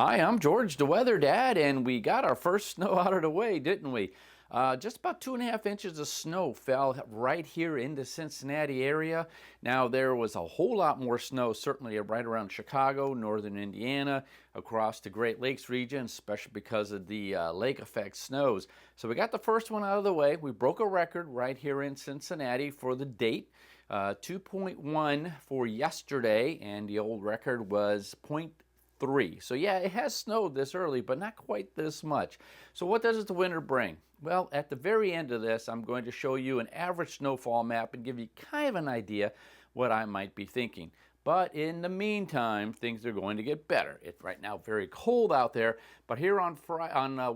Hi, I'm George, the Weather Dad, and we got our first snow out of the way, didn't we? Just about 2.5 inches of snow fell right here in the Cincinnati area. Now, there was a whole lot more snow, certainly right around Chicago, northern Indiana, across the Great Lakes region, especially because of the lake effect snows. So we got the first one out of the way. We broke a record right here in Cincinnati for the date. 2.1 for yesterday, and the old record was 0.3. So yeah, it has snowed this early, but not quite this much. So what does the winter bring? Well, at the very end of this, I'm going to show you an average snowfall map and give you kind of an idea what I might be thinking. But in the meantime, things are going to get better. It's right now very cold out there, but here on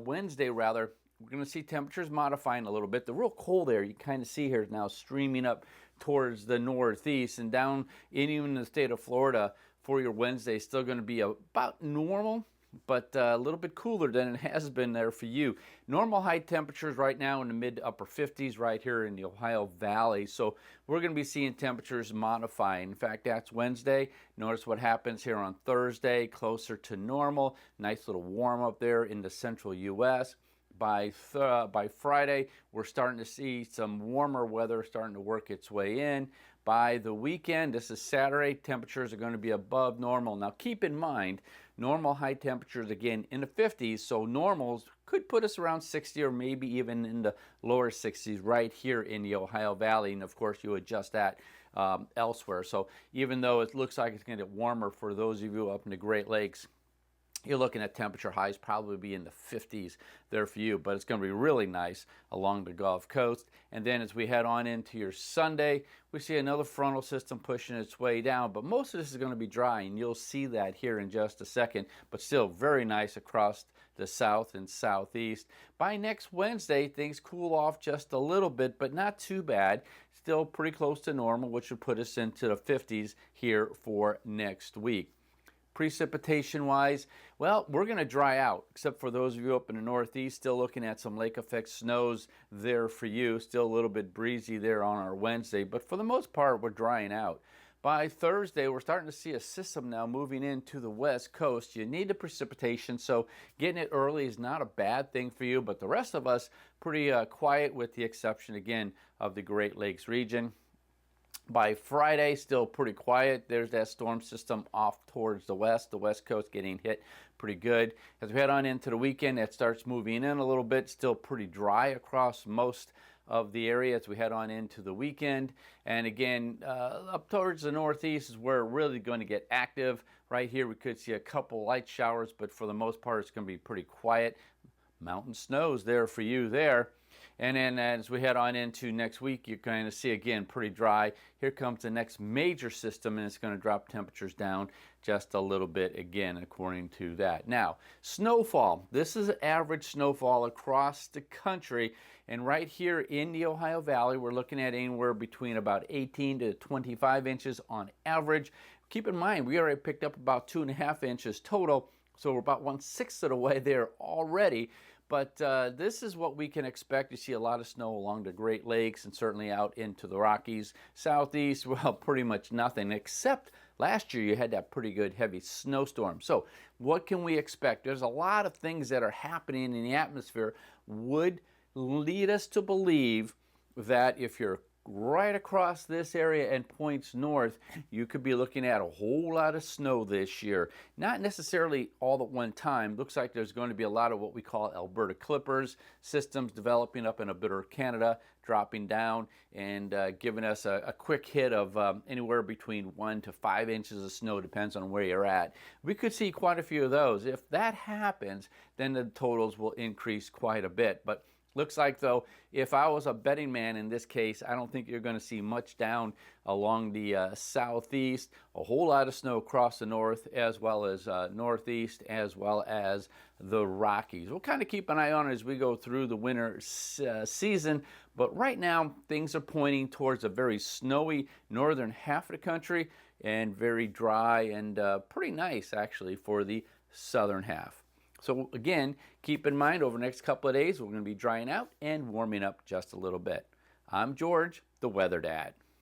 Wednesday, rather, we're going to see temperatures modifying a little bit. The real cold air you kind of see here is now streaming up towards the northeast and down in even the state of Florida for your Wednesday. Still going to be about normal, but a little bit cooler than it has been there for you. Normal high temperatures right now in the mid to upper 50s right here in the Ohio Valley. So we're going to be seeing temperatures modifying. In fact, that's Wednesday. Notice what happens here on Thursday, closer to normal. Nice little warm up there in the central U.S. By Friday, we're starting to see some warmer weather starting to work its way in. By the weekend, this is Saturday, temperatures are going to be above normal. Now keep in mind, normal high temperatures again in the 50s, so normals could put us around 60 or maybe even in the lower 60s right here in the Ohio Valley. And of course, you adjust that elsewhere. So even though it looks like it's going to get warmer for those of you up in the Great Lakes, you're looking at temperature highs probably be in the 50s there for you, but it's going to be really nice along the Gulf Coast. And then as we head on into your Sunday, we see another frontal system pushing its way down, but most of this is going to be dry, and you'll see that here in just a second, but still very nice across the south and southeast. By next Wednesday, things cool off just a little bit, but not too bad. Still pretty close to normal, which would put us into the 50s here for next week. Precipitation wise, well, we're going to dry out, except for those of you up in the northeast, still looking at some lake effect snows there for you. Still a little bit breezy there on our Wednesday, but for the most part, we're drying out. By Thursday, we're starting to see a system now moving into the west coast. You need the precipitation, so getting it early is not a bad thing for you, but the rest of us pretty quiet, with the exception again of the Great Lakes region. By Friday, still pretty quiet. There's that storm system off towards the west coast getting hit pretty good. As we head on into the weekend, it starts moving in a little bit. Still pretty dry across most of the area as we head on into the weekend. And again, up towards the northeast is where we're really going to get active. Right here, we could see a couple light showers, but for the most part, it's going to be pretty quiet. Mountain snows there for you there. And then as we head on into next week, you're going to see again pretty dry. Here comes the next major system, and it's going to drop temperatures down just a little bit again, according to that. Now, snowfall. This is average snowfall across the country. And right here in the Ohio Valley, we're looking at anywhere between about 18 to 25 inches on average. Keep in mind, we already picked up about 2.5 inches total. So we're about 1/6 of the way there already. But this is what we can expect. You see a lot of snow along the Great Lakes and certainly out into the Rockies. Southeast, well, pretty much nothing, except last year you had that pretty good heavy snowstorm. So what can we expect? There's a lot of things that are happening in the atmosphere would lead us to believe that if you're right across this area and points north, you could be looking at a whole lot of snow this year. Not necessarily all at one time. Looks like there's going to be a lot of what we call Alberta Clippers systems developing up in Alberta, Canada, dropping down and giving us a quick hit of anywhere between 1 to 5 inches of snow, depends on where you're at. We could see quite a few of those. If that happens, then the totals will increase quite a bit. But looks like, though, if I was a betting man in this case, I don't think you're going to see much down along the southeast. A whole lot of snow across the north as well as northeast as well as the Rockies. We'll kind of keep an eye on it as we go through the winter season. But right now, things are pointing towards a very snowy northern half of the country and very dry and pretty nice, actually, for the southern half. So again, keep in mind over the next couple of days, we're going to be drying out and warming up just a little bit. I'm George, the Weather Dad.